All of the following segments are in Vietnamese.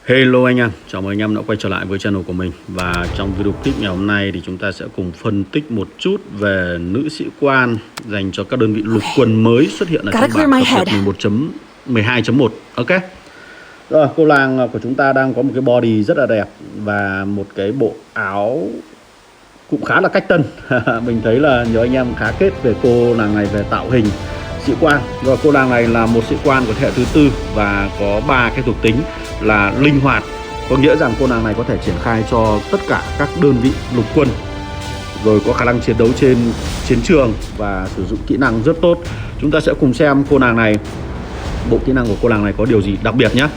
Hello anh em, chào mừng anh em đã quay trở lại với channel của mình. Và trong video clip ngày hôm nay thì chúng ta sẽ cùng phân tích một chút về nữ sĩ quan dành cho các đơn vị lục quân mới xuất hiện ở trong bảng cập nhật 11.12.1. Ok. Rồi, cô nàng của chúng ta đang có một cái body rất là đẹp và một cái bộ áo cũng khá là cách tân. Mình thấy là nhiều anh em khá kết về cô nàng này về tạo hình sĩ quan. Rồi, cô nàng này là một sĩ quan của thế hệ thứ tư và có 3 cái thuộc tính là linh hoạt, có nghĩa rằng cô nàng này có thể triển khai cho tất cả các đơn vị lục quân, rồi có khả năng chiến đấu trên chiến trường và sử dụng kỹ năng rất tốt. Chúng ta sẽ cùng xem cô nàng này, bộ kỹ năng của cô nàng này có điều gì đặc biệt nhé.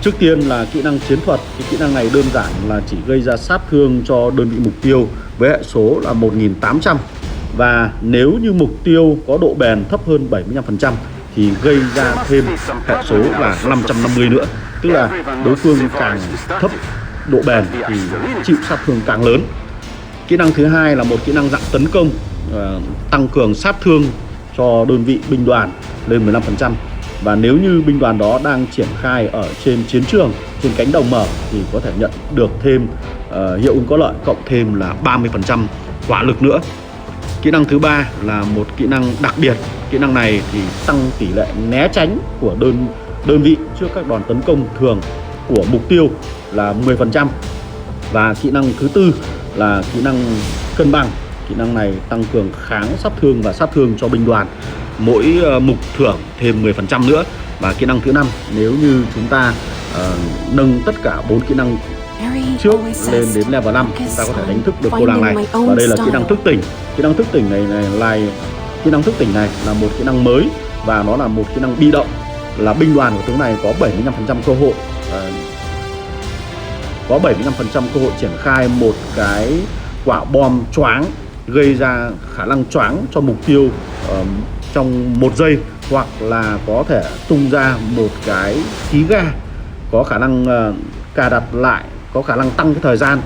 Trước tiên là kỹ năng chiến thuật. Cái kỹ năng này đơn giản là chỉ gây ra sát thương cho đơn vị mục tiêu với hệ số là 1800, và nếu như mục tiêu có độ bền thấp hơn 75% thì gây ra thêm hệ số là 550 nữa. Tức là đối phương càng thấp độ bền thì chịu sát thương càng lớn. Kỹ năng thứ hai là một kỹ năng dạng tấn công, tăng cường sát thương cho đơn vị binh đoàn lên 15%. Và nếu như binh đoàn đó đang triển khai ở trên chiến trường, trên cánh đồng mở thì có thể nhận được thêm hiệu ứng có lợi cộng thêm là 30% hỏa lực nữa. Kỹ năng thứ ba là một kỹ năng đặc biệt. Kỹ năng này thì tăng tỷ lệ né tránh của đơn vị trước các đòn tấn công thường của mục tiêu là 10%. Và kỹ năng thứ tư là kỹ năng cân bằng. Kỹ năng này tăng cường kháng sát thương và sát thương cho binh đoàn, mỗi mục thưởng thêm 10% nữa. Và kỹ năng thứ năm, nếu như chúng ta nâng tất cả 4 kỹ năng trước lên đến level 5, chúng ta có thể đánh thức được cô nàng này. Và đây là kỹ năng thức tỉnh. Kỹ năng thức tỉnh này là một kỹ năng mới và nó là một kỹ năng bị động, là binh đoàn của tướng này có 75% cơ hội triển khai một cái quả bom choáng, gây ra khả năng choáng cho mục tiêu trong 1 giây, hoặc là có thể tung ra một cái khí ga có khả năng cài đặt lại, có khả năng tăng cái thời gian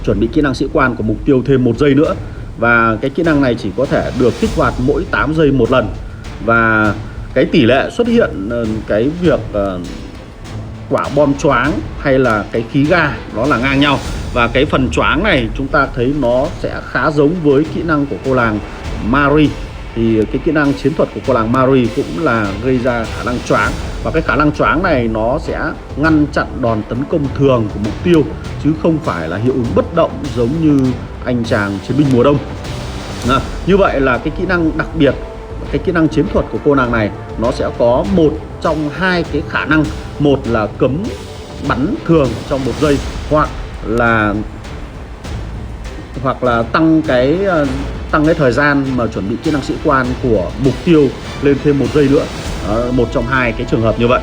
chuẩn bị kỹ năng sĩ quan của mục tiêu thêm 1 giây nữa. Và cái kỹ năng này chỉ có thể được kích hoạt mỗi 8 giây một lần. Và cái tỷ lệ xuất hiện cái việc quả bom choáng hay là cái khí ga nó là ngang nhau. Và cái phần choáng này chúng ta thấy nó sẽ khá giống với kỹ năng của cô nàng Marie. Thì cái kỹ năng chiến thuật của cô nàng Marie cũng là gây ra khả năng choáng. Và cái khả năng choáng này nó sẽ ngăn chặn đòn tấn công thường của mục tiêu, chứ không phải là hiệu ứng bất động giống như anh chàng chiến binh mùa đông. Như vậy là cái kỹ năng đặc biệt, cái kỹ năng chiến thuật của cô nàng này nó sẽ có một trong hai cái khả năng. Một là cấm bắn thường trong 1 giây, hoặc là tăng cái thời gian mà chuẩn bị kỹ năng sĩ quan của mục tiêu lên thêm 1 giây nữa. Một trong hai cái trường hợp như vậy.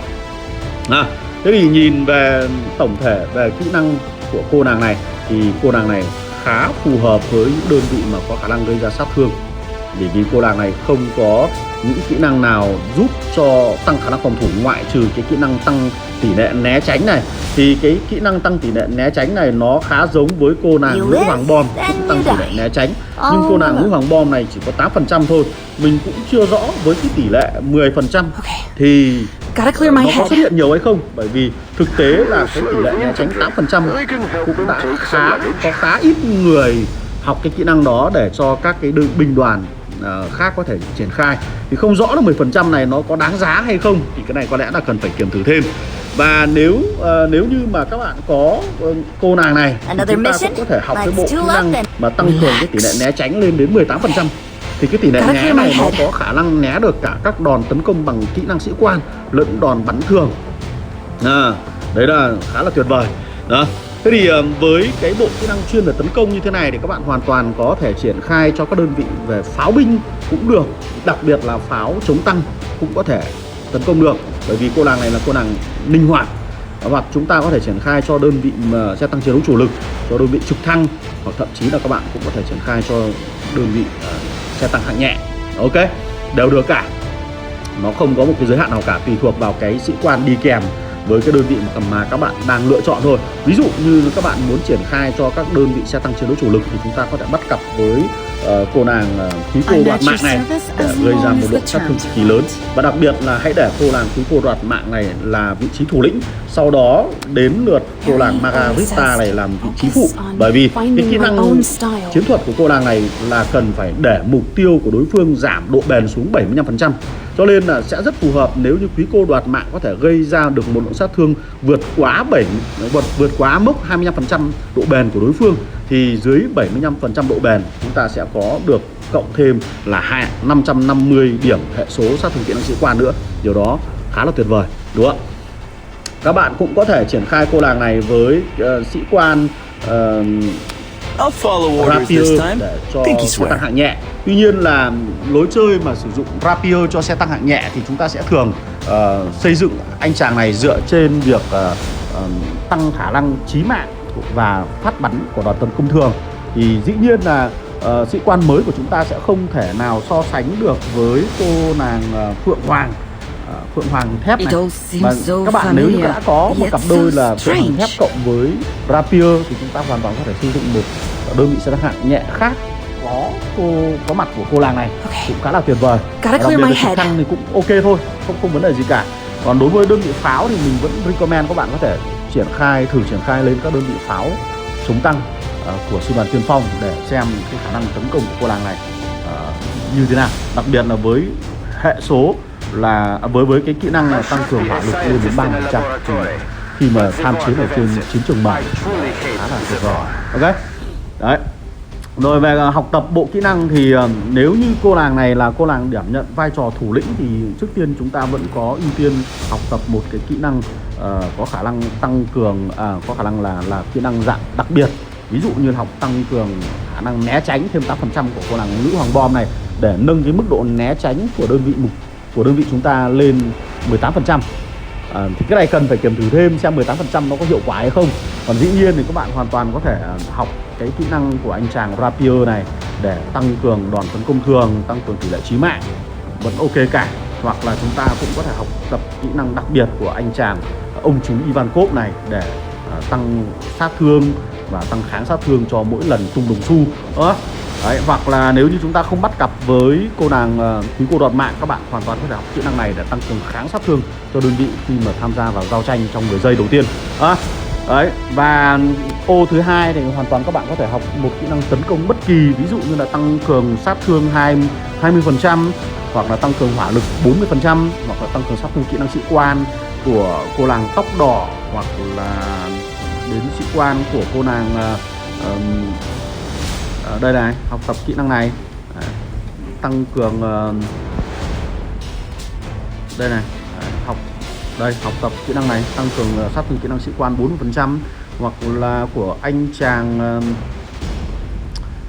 Thế thì nhìn về tổng thể về kỹ năng của cô nàng này thì cô nàng này khá phù hợp với những đơn vị mà có khả năng gây ra sát thương, vì cô nàng này không có những kỹ năng nào giúp cho tăng khả năng phòng thủ, ngoại trừ cái kỹ năng tăng tỷ lệ né tránh này. Thì cái kỹ năng tăng tỷ lệ né tránh này nó khá giống với cô nàng nữ hoàng bom, cũng tăng tỷ lệ né tránh. Nhưng cô nàng nữ hoàng bom này chỉ có 8% thôi. Mình cũng chưa rõ với cái tỷ lệ 10% thì nó có xuất hiện nhiều hay không. Bởi vì thực tế là cái tỷ lệ né tránh 8% cũng đã có khá ít người học cái kỹ năng đó để cho các cái binh đoàn khác có thể triển khai. Thì không rõ là 10% này nó có đáng giá hay không, thì cái này có lẽ là cần phải kiểm thử thêm. Và nếu như mà các bạn có cô nàng này thì chúng ta cũng có thể học cái bộ kỹ năng mà tăng cường cái tỷ lệ né tránh lên đến 18%. Thì cái tỷ lệ né này nó có khả năng né được cả các đòn tấn công bằng kỹ năng sĩ quan lẫn đòn bắn thường. Đấy là khá là tuyệt vời đó. Thế thì với cái bộ kỹ năng chuyên về tấn công như thế này thì các bạn hoàn toàn có thể triển khai cho các đơn vị về pháo binh cũng được, đặc biệt là pháo chống tăng cũng có thể tấn công được, bởi vì cô nàng này là cô nàng linh hoạt. Hoặc chúng ta có thể triển khai cho đơn vị mà xe tăng chiến đấu chủ lực, cho đơn vị trực thăng, hoặc thậm chí là các bạn cũng có thể triển khai cho đơn vị xe tăng hạng nhẹ. Ok, đều được cả, nó không có một cái giới hạn nào cả, tùy thuộc vào cái sĩ quan đi kèm với cái đơn vị mà các bạn đang lựa chọn thôi. Ví dụ như các bạn muốn triển khai cho các đơn vị xe tăng chiến đấu chủ lực thì chúng ta có thể bắt cặp với cô nàng khí cô đoạt mạng này để gây ra một lượng sát thương cực kỳ lớn. Và đặc biệt là hãy để cô nàng khí cô đoạt mạng này là vị trí thủ lĩnh, sau đó đến lượt cô nàng Margarita này làm vị trí phụ. Bởi vì cái kỹ năng chiến thuật của cô nàng này là cần phải để mục tiêu của đối phương giảm độ bền xuống 75%. Cho nên là sẽ rất phù hợp nếu như quý cô đoạt mạng có thể gây ra được một lượng sát thương vượt quá mốc 25% độ bền của đối phương, thì dưới 75% độ bền chúng ta sẽ có được cộng thêm là 550 điểm hệ số sát thương kỹ năng sĩ quan nữa. Điều đó khá là tuyệt vời, đúng không ạ? Các bạn cũng có thể triển khai cô nàng này với sĩ quan Rapier để cho xe tăng hạng nhẹ. Tuy nhiên là lối chơi mà sử dụng Rapier cho xe tăng hạng nhẹ thì chúng ta sẽ thường xây dựng anh chàng này dựa trên việc tăng khả năng chí mạng và phát bắn của đòn tấn công thường. Thì dĩ nhiên là sĩ quan mới của chúng ta sẽ không thể nào so sánh được với cô nàng Phượng Hoàng thép này. Mà các bạn nếu như đã có một cặp đôi là Phượng Hoàng thép cộng với Rapier thì chúng ta hoàn toàn có thể sử dụng một đơn vị xe tăng hạng nhẹ khác có mặt của cô nàng này, cũng khá là tuyệt vời. Đặc biệt là trực thăng thì cũng ok thôi, không vấn đề gì cả. Còn đối với đơn vị pháo thì mình vẫn recommend các bạn có thể thử triển khai lên các đơn vị pháo chống tăng của sư đoàn tiên phong để xem cái khả năng tấn công của cô nàng này như thế nào. Đặc biệt là với hệ số là với cái kỹ năng là tăng cường hỏa lực lên đến 30% khi mà tham chiến ở trên chiến trường bảng, khá là tuyệt vời. Ok, đấy. Rồi về học tập bộ kỹ năng thì nếu như cô nàng này là cô nàng đảm nhận vai trò thủ lĩnh thì trước tiên chúng ta vẫn có ưu tiên học tập một cái kỹ năng có khả năng tăng cường, có khả năng là kỹ năng dạng đặc biệt. Ví dụ như học tăng cường khả năng né tránh thêm 8% của cô nàng nữ hoàng bom này để nâng cái mức độ né tránh của đơn vị chúng ta lên 18%. Thì cái này cần phải kiểm thử thêm xem 18% nó có hiệu quả hay không. Còn dĩ nhiên thì các bạn hoàn toàn có thể học cái kỹ năng của anh chàng Rapier này để tăng cường đòn tấn công thường, tăng cường tỷ lệ chí mạng, vẫn ok cả. Hoặc là chúng ta cũng có thể học tập kỹ năng đặc biệt của anh chàng ông chú Ivankov này để tăng sát thương và tăng kháng sát thương cho mỗi lần tung đồng xu. Đấy, hoặc là nếu như chúng ta không bắt cặp với cô nàng quý cô đoạt mạng, các bạn hoàn toàn có thể học kỹ năng này để tăng cường kháng sát thương cho đơn vị khi mà tham gia vào giao tranh trong 10 giây đầu tiên. Đấy, và ô thứ hai thì hoàn toàn các bạn có thể học một kỹ năng tấn công bất kỳ, ví dụ như là tăng cường sát thương 20%, hoặc là tăng cường hỏa lực 40%, hoặc là tăng cường sát thương kỹ năng sĩ quan của cô nàng tóc đỏ, hoặc là đến sĩ quan của cô nàng đây này, học tập kỹ năng này. Tăng cường đây này, học tập kỹ năng này tăng cường sát thương kỹ năng sĩ quan 40%, hoặc là của anh chàng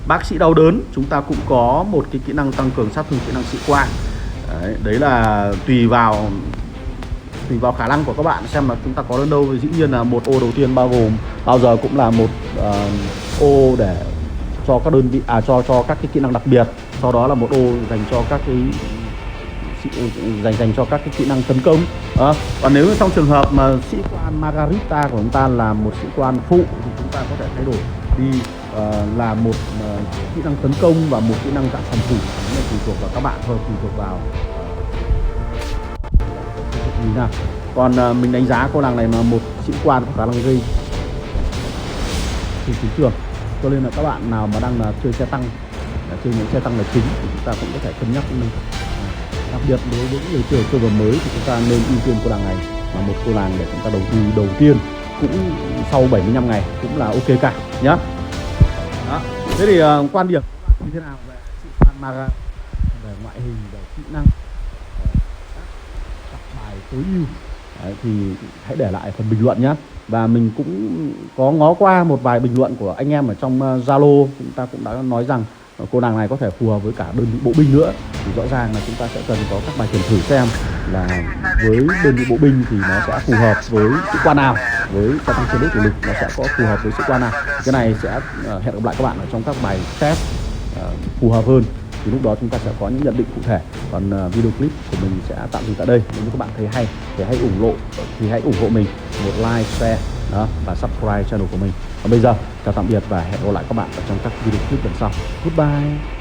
bác sĩ đau đớn, chúng ta cũng có một cái kỹ năng tăng cường sát thương kỹ năng sĩ quan. Đấy là tùy vào khả năng của các bạn xem là chúng ta có đến đâu. Dĩ nhiên là một ô đầu tiên bao giờ cũng là một ô để cho các đơn vị cho các cái kỹ năng đặc biệt, sau đó là một ô dành cho các cái kỹ năng tấn công. Còn nếu trong trường hợp mà sĩ quan Margarita của chúng ta là một sĩ quan phụ thì chúng ta có thể thay đổi đi là một kỹ năng tấn công và một kỹ năng dạng phòng thủ. Nó tùy thuộc vào các bạn thôi, tùy thuộc vào gì nào. Còn mình đánh giá cô nàng này mà một sĩ quan có khả năng gây trên chiến trường, cho nên là các bạn nào mà đang chơi xe tăng, chơi những xe tăng là chính thì chúng ta cũng có thể cân nhắc. Đặc biệt đối với những người chơi server mới thì chúng ta nên ưu tiên cô nàng này là một cô nàng để chúng ta đầu tư đầu tiên, cũng sau 75 ngày cũng là ok cả nhá. Đó. Thế thì quan điểm như thế nào về sĩ quan Mara, về ngoại hình, về kỹ năng, các bài tối ưu thì hãy để lại phần bình luận nhé. Và mình cũng có ngó qua một vài bình luận của anh em ở trong Zalo, chúng ta cũng đã nói rằng cô nàng này có thể phù hợp với cả đơn vị bộ binh nữa. Thì rõ ràng là chúng ta sẽ cần có các bài kiểm thử xem là với đơn vị bộ binh thì nó sẽ phù hợp với sĩ quan nào, với xe tăng chiến đấu chủ lực nó sẽ có phù hợp với sĩ quan nào. Cái này sẽ hẹn gặp lại các bạn ở trong các bài test phù hợp hơn, thì lúc đó chúng ta sẽ có những nhận định cụ thể. Còn video clip của mình sẽ tạm dừng tại đây. Nếu như các bạn thấy hay thì hãy ủng hộ mình một like, share đó, và subscribe channel của mình. Còn bây giờ chào tạm biệt và hẹn gặp lại các bạn ở trong các video clip lần sau. Goodbye.